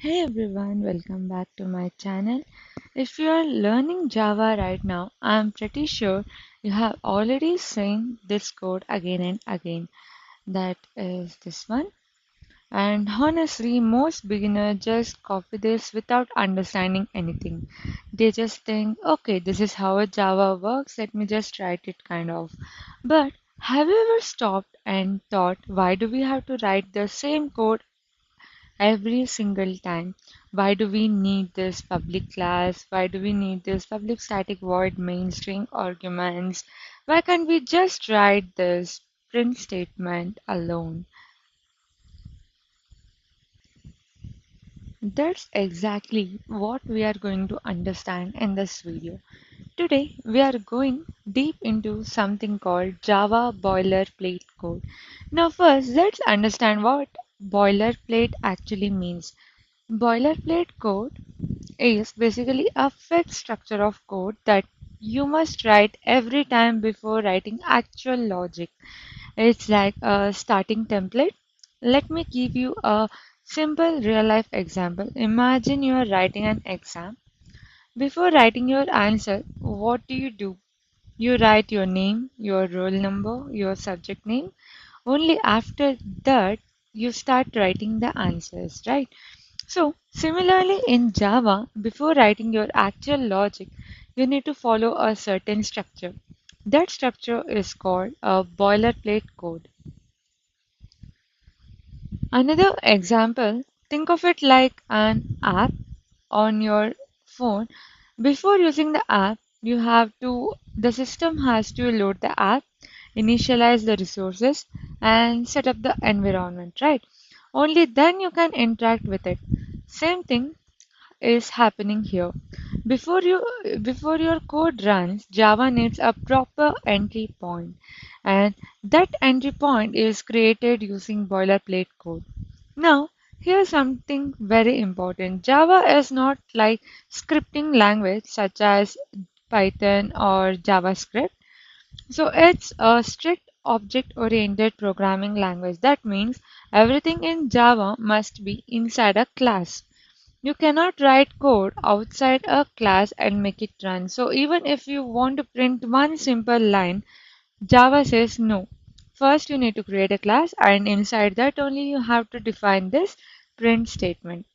Hey everyone, welcome back to my channel. If you are learning Java right now, I'm pretty sure you have already seen this code again and again. That is this one. And honestly, most beginners just copy this without understanding anything. They just think, okay, this is how a Java works, let me just write it kind of. But have you ever stopped and thought, why do we have to write the same code every single time? Why do we need this public class? Why do we need this public static void main string arguments? Why can't we just write this print statement alone? That's exactly what we are going to understand in this video. Today, we are going deep into something called Java Boilerplate Code. Now, first, let's understand what boilerplate actually means. Boilerplate code is basically a fixed structure of code that you must write every time before writing actual logic. It's like a starting template. Let me give you a simple real life example. Imagine you are writing an exam. Before writing your answer, what do? You write your name, your roll number, your subject name. Only after that you start writing the answers, right? So, similarly in Java, before writing your actual logic, you need to follow a certain structure. That structure is called a boilerplate code. Another example, think of it like an app on your phone. Before using the app, the system has to load the app, initialize the resources, and set up the environment, right? Only then you can interact with it. Same thing is happening here. Before you before your code runs, Java needs a proper entry point, and that entry point is created using boilerplate code. Now, here's something very important. Java is not like scripting language such as Python or JavaScript. So it's a strict object-oriented programming language. That means everything in Java must be inside a class. You cannot write code outside a class and make it run. So even if you want to print one simple line, Java says no. First you need to create a class and inside that only you have to define this print statement.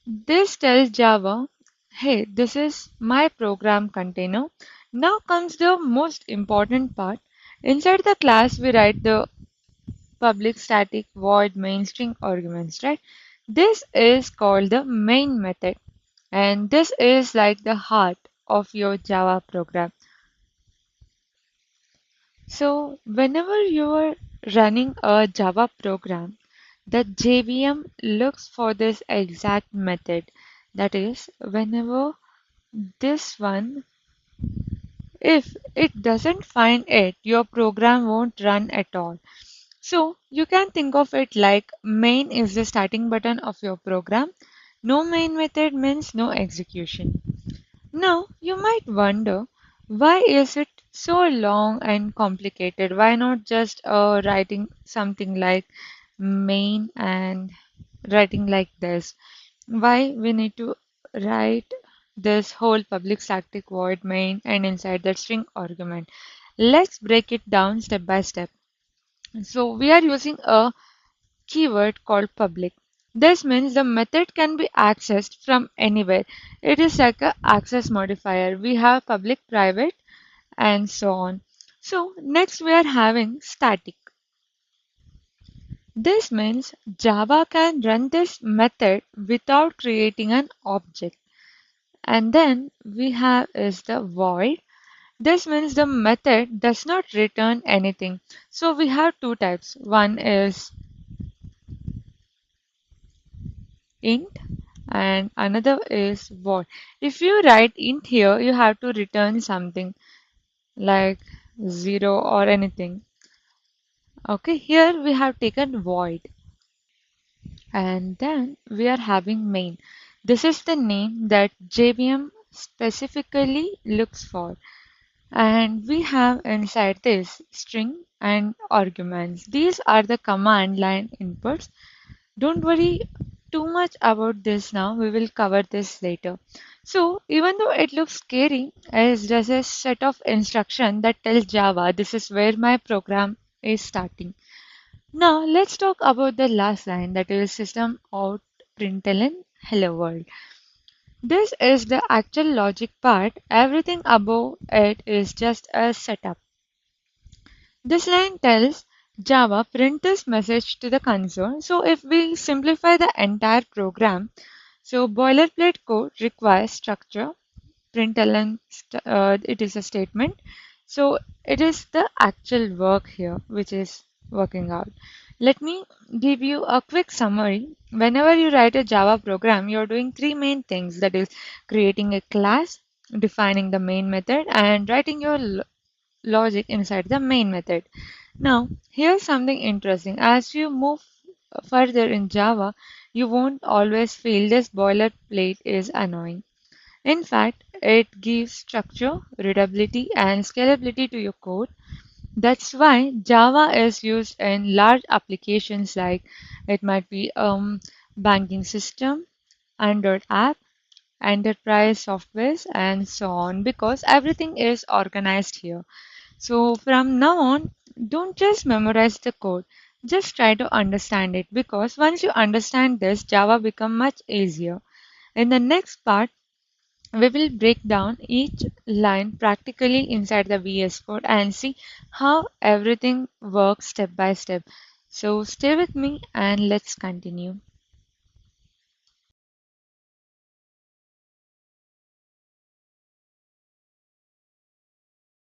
This tells Java, hey, this is my program container. Now comes the most important part. Inside the class we write the public static void main string arguments, right? This is called the main method, and this is like the heart of your Java program. So whenever you are running a Java program, the JVM looks for this exact method. That is, whenever this one, if it doesn't find it, your program won't run at all. So you can think of it like main is the starting button of your program. No main method means no execution. Now you might wonder, why is it so long and complicated? Why not just writing something like main and writing like this? Why we need to write this whole public static void main and inside that string argument? Let's break it down step by step. So we are using a keyword called public. This means the method can be accessed from anywhere. It is like a access modifier. We have public, private, and so on. So next we are having static. This means Java can run this method without creating an object. And then we have is the void. This means the method does not return anything. So we have two types. One is int and another is void. If you write int here, you have to return something like 0 or anything. Okay, here we have taken void and then we are having main. This is the name that JVM specifically looks for. And we have inside this string and arguments. These are the command line inputs. Don't worry too much about this now, we will cover this later. So, even though it looks scary, it's just a set of instruction that tells Java this is where my program is starting. Now, let's talk about the last line that is system out println hello world. This is the actual logic part. Everything above it is just a setup. This line tells Java print this message to the console. So if we simplify the entire program, so boilerplate code requires structure, println, it is a statement. So it is the actual work here which is working out. Let me give you a quick summary. Whenever you write a Java program, you're doing three main things, that is creating a class, defining the main method, and writing your logic inside the main method. Now, here's something interesting. As you move further in Java, you won't always feel this boilerplate is annoying. In fact, it gives structure, readability, and scalability to your code. That's why Java is used in large applications like it might be banking system, Android app, enterprise softwares, and so on, because everything is organized here. So from now on, don't just memorize the code, just try to understand it, because once you understand this, Java become much easier. In the next part, we will break down each line practically inside the VS Code and see how everything works step by step. So stay with me and let's continue.